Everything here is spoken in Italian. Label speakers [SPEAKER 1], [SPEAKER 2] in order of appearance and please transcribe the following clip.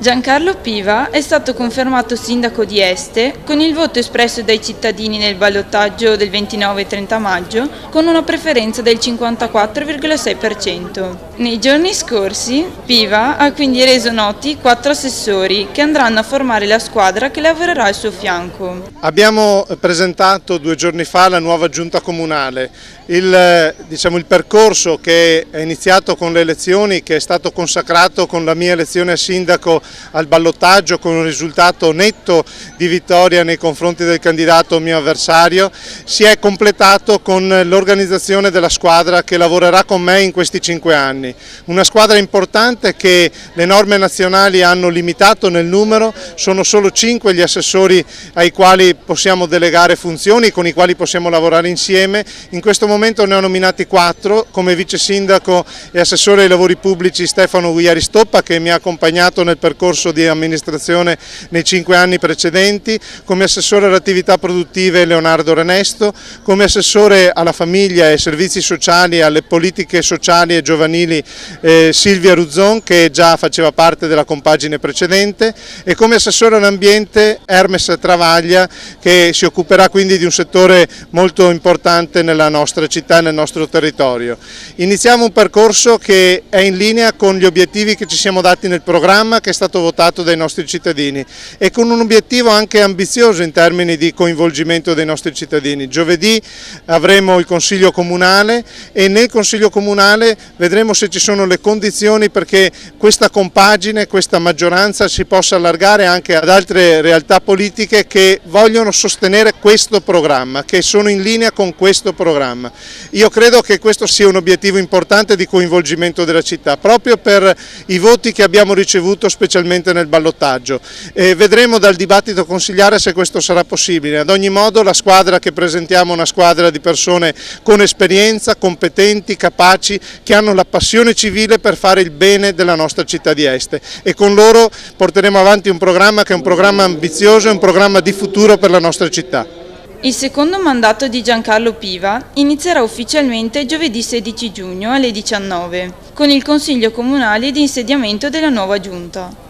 [SPEAKER 1] Giancarlo Piva è stato confermato sindaco di Este con il voto espresso dai cittadini nel ballottaggio del 29 e 30 maggio con una preferenza del 54,6%. Nei giorni scorsi Piva ha quindi reso noti 4 assessori che andranno a formare la squadra che lavorerà al suo fianco.
[SPEAKER 2] Abbiamo presentato 2 giorni fa la nuova giunta comunale. Il percorso che è iniziato con le elezioni, che è stato consacrato con la mia elezione a sindaco al ballottaggio con un risultato netto di vittoria nei confronti del candidato mio avversario, si è completato con l'organizzazione della squadra che lavorerà con me in questi 5 anni. Una squadra importante che le norme nazionali hanno limitato nel numero, sono solo 5 gli assessori ai quali possiamo delegare funzioni, con i quali possiamo lavorare insieme. In questo momento ne ho nominati 4, come vice sindaco e assessore ai lavori pubblici Stefano Guiaristoppa, che mi ha accompagnato nel percorso di amministrazione nei 5 anni precedenti, come assessore alle attività produttive Leonardo Renesto, come assessore alla famiglia e servizi sociali e alle politiche sociali e giovanili Silvia Ruzzon, che già faceva parte della compagine precedente, e come assessore all'ambiente Hermes Travaglia, che si occuperà quindi di un settore molto importante nella nostra città e nel nostro territorio. Iniziamo un percorso che è in linea con gli obiettivi che ci siamo dati nel programma, che è stato votato dai nostri cittadini, e con un obiettivo anche ambizioso in termini di coinvolgimento dei nostri cittadini. Giovedì avremo il Consiglio Comunale e nel Consiglio Comunale vedremo se ci sono le condizioni perché questa compagine, questa maggioranza si possa allargare anche ad altre realtà politiche che vogliono sostenere questo programma, che sono in linea con questo programma. Io credo che questo sia un obiettivo importante di coinvolgimento della città, proprio per i voti che abbiamo ricevuto specialmente nel ballottaggio. Vedremo dal dibattito consigliare se questo sarà possibile. Ad ogni modo la squadra che presentiamo è una squadra di persone con esperienza, competenti, capaci, che hanno la passione civile per fare il bene della nostra città di Este, e con loro porteremo avanti un programma che è un programma ambizioso e un programma di futuro per la nostra città.
[SPEAKER 1] Il secondo mandato di Giancarlo Piva inizierà ufficialmente giovedì 16 giugno alle 19 con il Consiglio Comunale di insediamento della nuova Giunta.